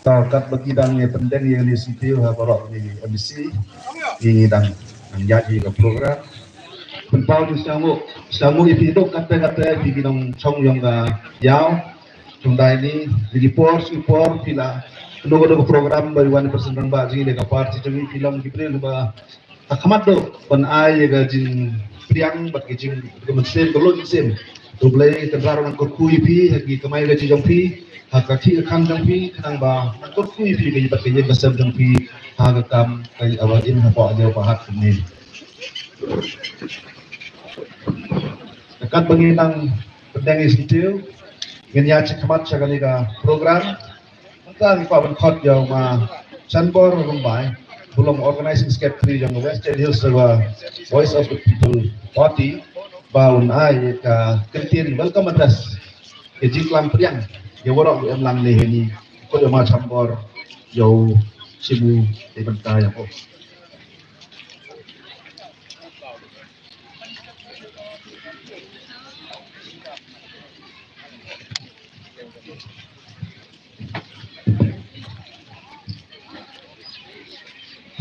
Kat bagi dang yang penting yang di situ habarok di ABC ini dang jadi ke program penpau di samu itu kata-kata di bidang chong yang yau tunda ini di report pila logo program bariwan persenang baji de parti jami film gitu ba akamat do pan ai ga jin priang bat jin kementerian logistik Dublai kendaraan kurkui pi hagi kemai gaji jampi hakati kan jampi kanang ba kurkui pi gaji bat gaji besar jampi hagakam kai awajin hapa aja pahat ini dekat penginang pendang institu ngenya cekamat sekali ka program tentang pawan khot yang ma chanbor rumbai belum organizing secretary yang Western Hills Voice of the People Party baun ai ka kentin welcome atas ke jiklam priang ya worok yang lang le ni ko de ma chambor yo sibu de banta ya ko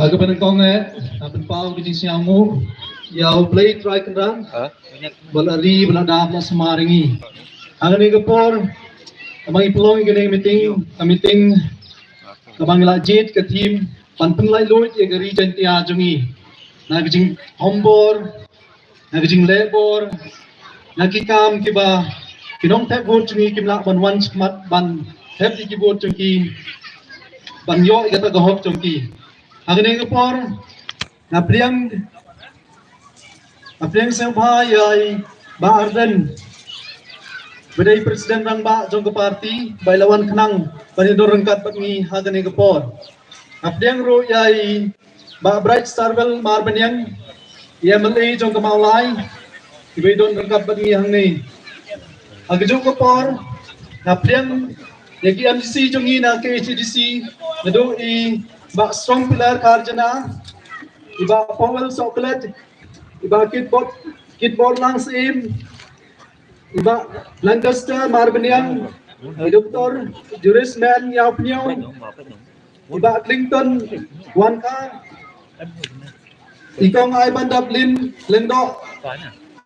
Aga penengkong penpau di siamu yau play try kendang balari beladam na semaringi ang ni gapor amang ipulong gini meeting amang lajit ke team panteng lai luit ya gari jantia jungi nagijing hombor nagijing labor nagikam kiba kinong tap bot jungi kimla ban wan smat ban tap di bot jungi ban yo igata gahop jungi Agni kapor na priang sabha yai ba arden bedai presiden rang ba jong ke parti bai lawan kenang panidor rengkat patni agni kapor na priang ro yai ba bright starvel mar banyang MLA jong ke maulai ibai don rengkat patni hangni agjo kapor na priang yaki MCC jongi na KCDC nado I ba strong pillar karjana iba powell chocolate iba kitbot lang sim iba Lancaster marbenian doktor jurisman yapnyo iba Clinton wanka ikong ay bandablin lendo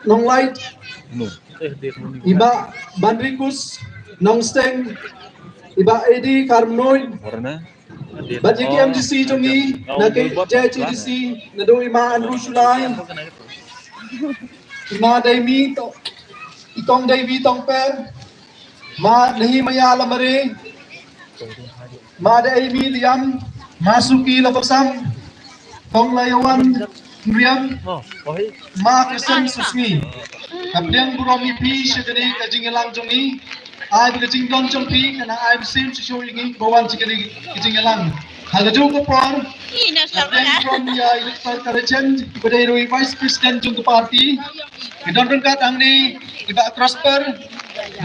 nong light iba bandrikus nong steng iba Eddie Carmnoy But yung MGC jongi na JGDC na do ima Rusulay ima Daimi to itong Daimi tong per ma nahi mayala mare ma Daimi liam masuki lapasam tong layawan Riam ma Kristen Susmi kapdiang buromi pi syadari kajing elang jongi ai kajing don jompi kana ai sim show ingi bawan cikali kajing elang hagajo ko por from ya electoral college badai roi vice president jung party idon rengkat angni iba prosper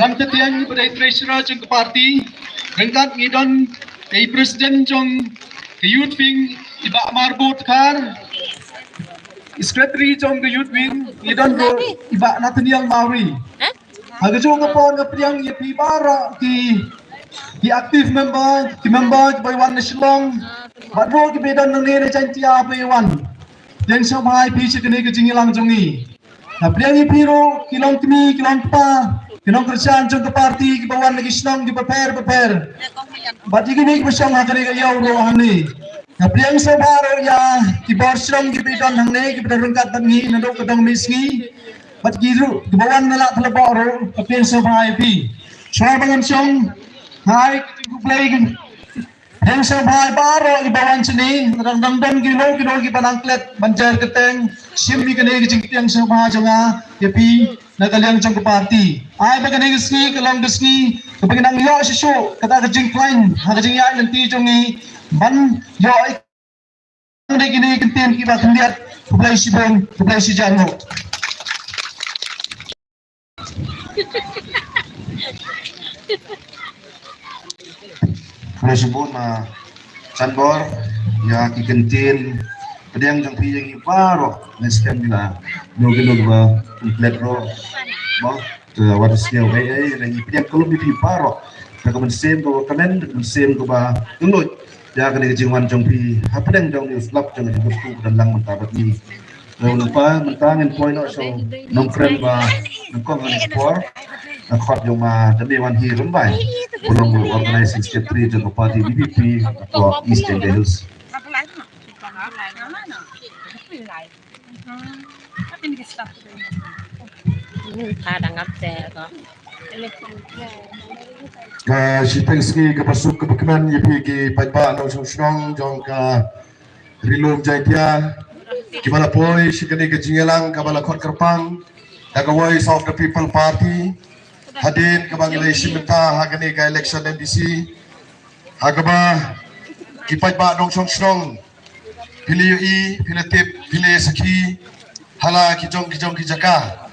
ram tetiang badai treasurer jung party rengkat ngidon kai president jung youth wing iba marbot kar secretary jung youth wing idon ro iba Nathaniel Mauri hagajo ko por ngapriang yapi bara ki active member by one national badro ki bedan nang ne chantia by one deng sabhai pi chikne ke jingilang jongi ngapriang ipiro kilong timi kilong pa kinong kerjaan jong ke parti ki bawan lagi senang di prepare bati kini besang hakare ga yaw ro hani ngapriang sabaro ya ki borsong ki bedan nang ne ki bedan rengkat tangi nado kadang misngi bat giru bawan nala thlabo ro kapien sabhai pi swabangan song hai play heng sabhai baro ibawan sini randang don kilo ki panangklet banjar keteng simmi kene ki jingtiang sabha jonga yapi nagaliang jong party ai bagane gisni kalang gisni kapaginang yo siso kata kajing klein hagajing ya nanti jongi ban yo ande kini kentien ki ba kendiat publai sibon publai sijango Sebut na Chanbor ya kikentin pedang jang pi yang iparo neskem bila no ba komplet ro ba to warisnya ai yang pedang kalau bi paro Kaka mensim ko kamen mensim ko ba ulut ya kene jingwan jong pi hapdeng jong ni slap jong ni buku dan lang mentabat ni lalu lupa mentangin poin so nongkrem ba nongkong ni por nakot yung demi wan hi rumbai ulung organizing secretary jong party BBP atau East India Hills si tengski kapasuk kepekenan yepi ki paipa no song jong ka rilum jaitia gimana poi si kene ke jingelang kabala khot kerpang daga voice of the people party hadin kabang election menta hagane ka election MDC hagaba ki paipa no song pilih pilih pilih saki hala ki jong ki jaka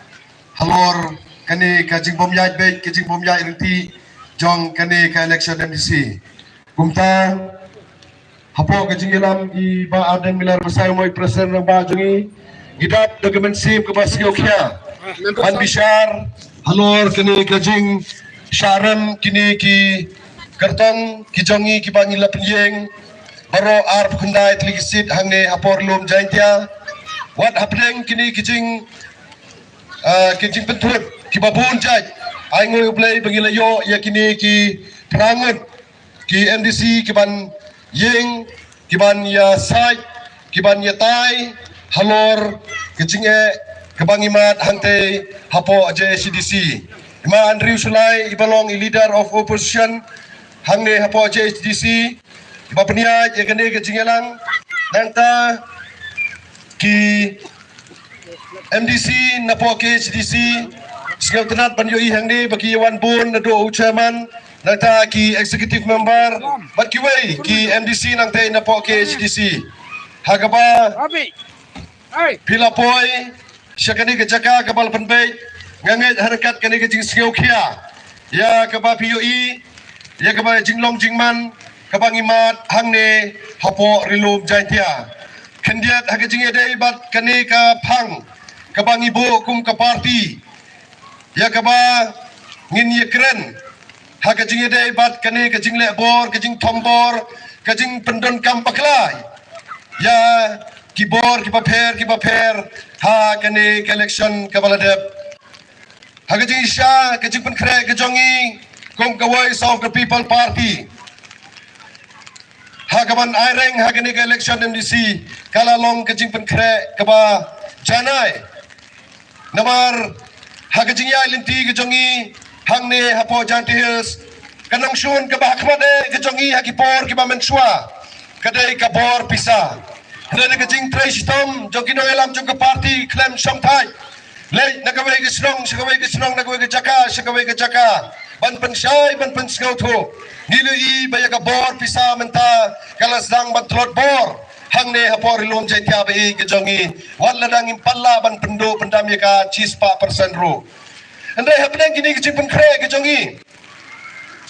halor kane ka jingbom yai be ki jingbom yai renti jong kane ka election MDC kumta hapo ka jingilam i ba adeng milar masai moi presiden ba jongi gidap dokumen sim ke basio kya an bishar halor kane ka jing sharam kini ki kartong ki jongi ki bangila penyeng baro arp kundai tligisit hangne hapor lum jaintia what happening kini ki jing pentut ki babun jaj ai ngoi play bangila yo yakini ki perangut ki MDC ki ban yeng ki ban ya sai ki ban ya tai halor ki jinge ki bangimat hante hapo JCDC ma Andrew Sulai ibalong leader of opposition hangne hapo JCDC iba penia yakini ki jingelang nanta ki MDC napo KHDC Sekretariat Banjoi hangni bagi Wan Bun nado chairman nata ki executive member bagi wei ki MDC nang te napo KHDC hagaba pilapoi syakani ke jaka kabal penbei ngangai harakat kani ke jing singau kia ya kaba PUI ya kaba jinglong jingman kaba ngimat hangne hapo rilum jaintia kendiat haga jing edai bat kani ka phang kaba ngibu kum ka party ya kaba ngin ye keren ha ka jing ede bat kane ka jing le bor ka jing thombor ka jing pendon kam paklai ya ki bor ki paper ha kane ka election ka baladep ha ka jing sha ka jing pen kre ka jongi kong ka voice of the people party ha ka ban aireng ha kane ka election MDC kala long ka jing pen kre ka ba janai namar hagajing ya linti gejongi hangne hapo janti hills kanang shun ka bahkmade gejongi hakipor ki bamensua kadai kabor pisa hene gajing trace tom jogino elam jong party claim somthai le nagawai ke snong nagawai ke jaka ban pensai ban pensgauto nilu I baya kabor pisa menta kalasdang bantrot bor hangne hapor ilum jaitia bei gejongi waladang impalla ban pendo pendam ka cispa persen ro andai hapnang kini ke cipun kre gejongi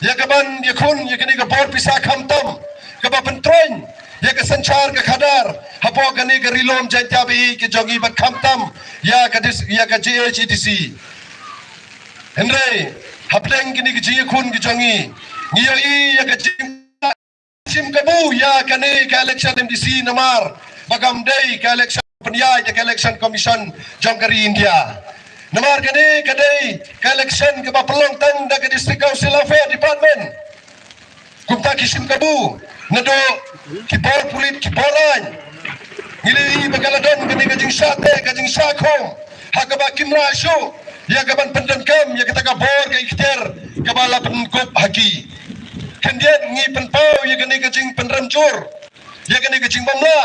ya kaban ya kun ya kini ke bor pisa khamtam ke ba pentroin ya ke sanchar ke khadar hapo kani ke rilum jaitia bei gejongi ban khamtam ya ke GHDC andai hapnang kini ke kun gejongi ngiyo I ya ke sim kabu ya kane ka election MDC namar bagam day ka election penyai ka election commission jongkari India namar kane kadai ka election ke bapelong tang da ke district council affair department kumta kisim kabu nado kibor pulit kiboran ngili bagaladon kane kajing sate kajing sakom hakaba kimra show ya gaban pendengkam ya kita kabor ke ikhtiar kabala penkup haki kendian ngi penpau ya kani kecing penrancur ya kani kecing bamla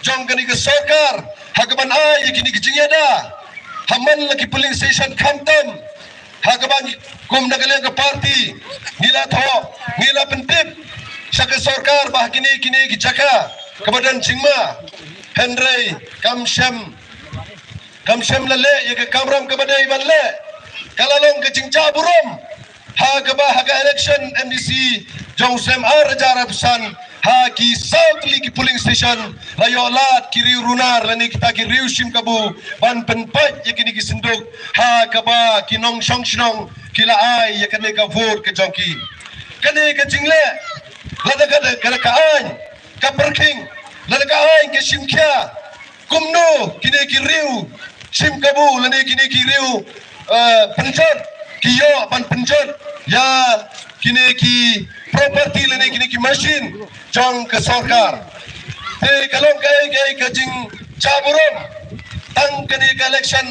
jong kani ke sarkar hakaban ai ya kini kecing ada haman lagi polling station khamtam hakaban kum nagale ke party ngila tho ngila pentip saka sarkar bah kini ki jaka kebadan jingma Henry kamsham lale ya ke kamram kebadai banle kalalong kecing jaburum haga election MDC jong sem arjara pesan ha ki south ki polling station layolat kiri runar lani kita ki riusim kabu ban penpat ya kini ki senduk ha kaba ki nong shong kila ai ya kene ka vote ke jongki kani ka jingle lada kada ka an ka parking lada ka an ke simkya kumno kini ki riu sim kabu lani kini ki riu penjat kiyo ban penjat ya kini ki property lani kini ki machine jong ke sarkar te kalong kai ka jing caburum tang kani ka election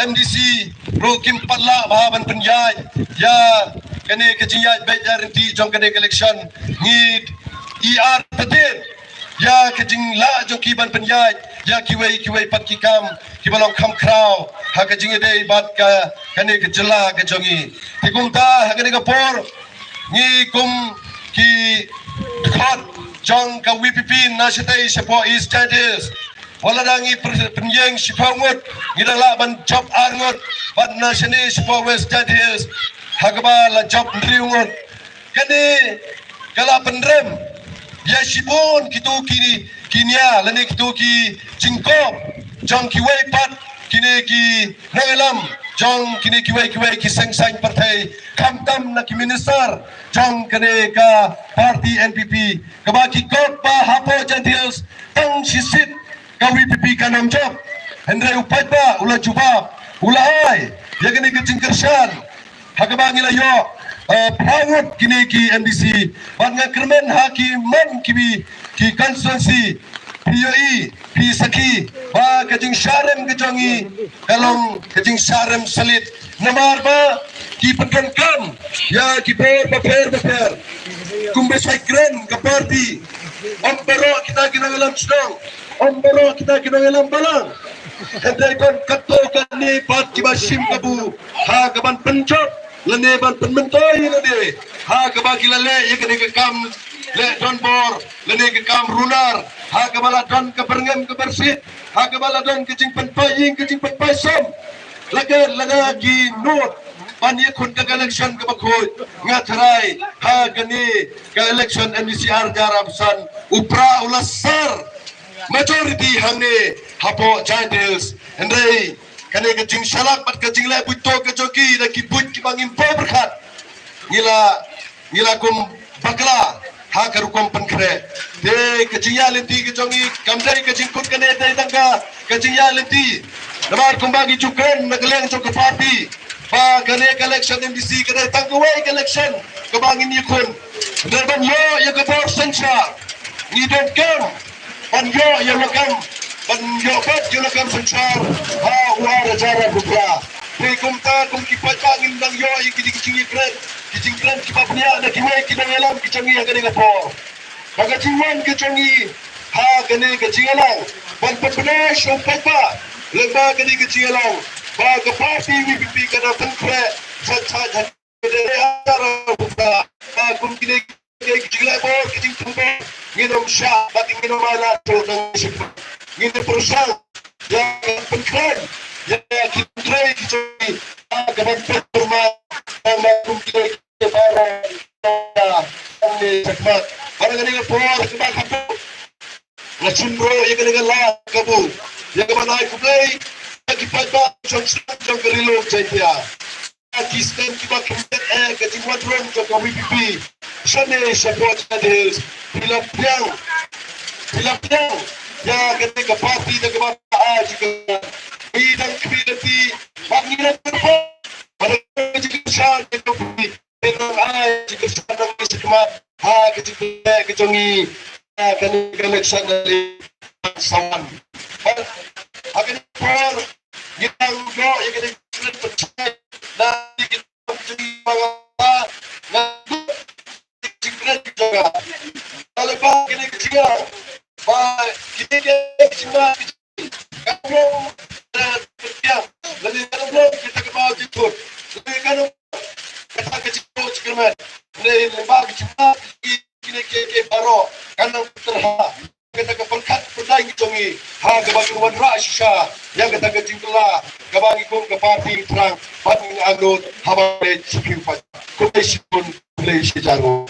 MDC ro kim patla bahaban penjai ya kani ka jing ya bayaranti jong kani election ni ER tadin ya ka jing la jong ki ban penjai ya kiwei pat ki kam ki balong kam kraw ha ka jing dei bat ka kani ka jela ka jongi tikum ta ha kani ka por ni kum ki khot jong ka WPP nasional support is status wala dangi penyeng sipangut ngidala ban job arngut ban nasional support west status hagaba la job riungut kani kala pendrem ya sipun kitu kini kinia lani kitu ki jingkop jong kiwei pat kini ki nangalam jong kini kiwei ki seng partai kamtam na ki minister jong kene ka parti NPP kabaki kot pa hapo jadius tang sisit ka WPP ka nam job hendrai upai pa ula juba ula ai ya kene ke jingkershan hakabangi la yo prawut kini ki MDC ban nga kermen haki man kibi ki konstituensi POE P Saki ba kajing syarem kejongi kalong kajing syarem salit namar ba ki penkankan ya ki per kumbesai kren ke parti ombero kita kinangalam sedang ombero kita kinangalam balang hendai kon katokan ni pat ki basim kabu ha kaban pencot lene ban penmentoi lene ha kabaki lale ya kene ke kam le don bor lene ke kam runar ha kabala don ke berngem ke bersih ha kabala don ke jing penpai som laga ki not pan ye kun ke election ke bakoi ngatarai ha gani ke election MCR jarabsan upra ulasar majority hangne hapo jandils hendai kane ke jing salak pat ke jing lai buto ke joki da ki but ki bangin po berkat ngila kum bakla ha karu kom pankre de ke jing ya lenti ke jongi kamdai ke jing kut kane dai tangga ke jing ya lenti damar kum bagi cukan nagleng jok ke parti ba kane ke election MDC ke dai tangga wai ke election ke bangin yikun dan yo ya ke bor sensa ni don't come ban yo ya lokam ban yo bat yo lokam sensar ha uara jara bukra pe kumta kum ki pagangin dang yo i kicing kren ki papnia na kimai ki dang elam kichangi agane ga por kaga jiwan kichangi ha gane ga jingalang ban papne shom papa leba gane ga jingalang ba ga party WPP kana pankre cha de ara bukra ha kum ki jingla bor kicing tumbe nginom sha bating nginom ala to nang sipa nginom perusahaan yang penkren yang kitray kitray gaban perma makum kitray para ni sakmat para ganing por kabak hapo na chunro yang ganing la kabu yang gaban ay kuplay kipat ba jong garilo jaitia Pakistan kibat kajingwan ron ke WPP sane support hadis hilap yang ya ketika parti dan kebataan juga bidang community pangiran terpo pada kejurusan ekonomi dengan jika sedang sekemat kejongi akan election dari sawan akan por yang go yang kita percaya nanti kita jadi bangsa nanti juga kalau kita kecil kita cuma kalau ya lebih kalau kita kebal jemput lebih kalau kita kecil sekalian dari lembah cuma kita baru karena terhad kita keperkat pedang jongi ha kabagi wan rasha yang kita kecingla kabagi kum ke parti terang pating agot habare sipiu pat komesipun play sejaro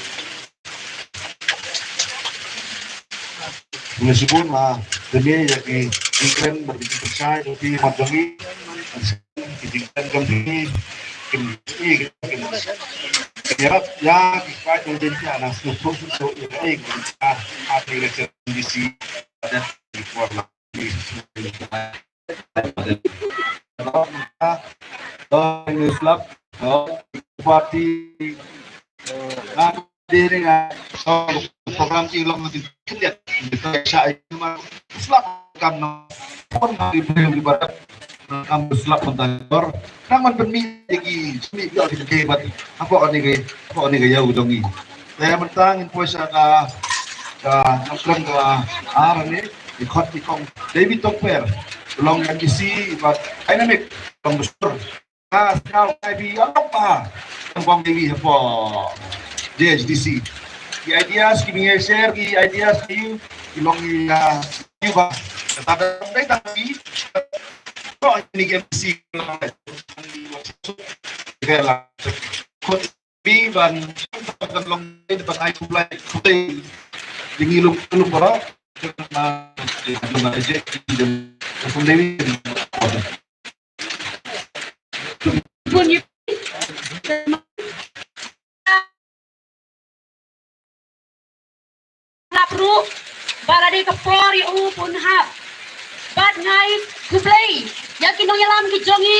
meskipun demi ya ki iklan berbicara percaya tapi majongi kitingkan kami Hirap ya kahit yung din siya na suso yung ay ating leksyon dan di forma Islam parti diri nga program ilong natin kaya ito siya ay Islam kam na yung ibarat ang Islam kontaktor naman permiti sumi biar hebat apa ni gaya udongi saya mentangin po siya ka nagkram ka ni ikot ikong David Tokper long yang isi but dynamic from the store now maybe apa ang pang TV po JHDC the ideas giving a share the ideas to you ilong you ba tapi kok ini MC kaya lang kung biban long depan ay kulay putih dingilong para na eject kung David Lapru para di kapori upun hap bad night kuplay yang kinong yalam kijongi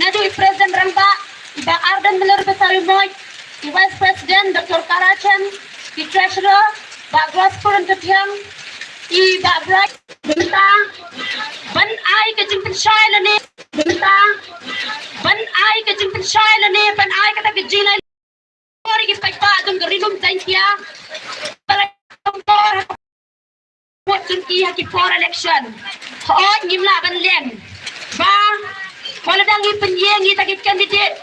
nadu President Rangba iba Arden Meler Besalumoy i Vice President Dr. Karachen i Treasurer ba Grospurun Tetiang i ba Bright bentang ban ai kajing pensay lani bentang ban ai kajing pensay lani ban ai kata kajinay kori ki pagpa dung garinum taintia para what tunti haki for election ho nyimla ban len ba wala dangi penyengi takit candidate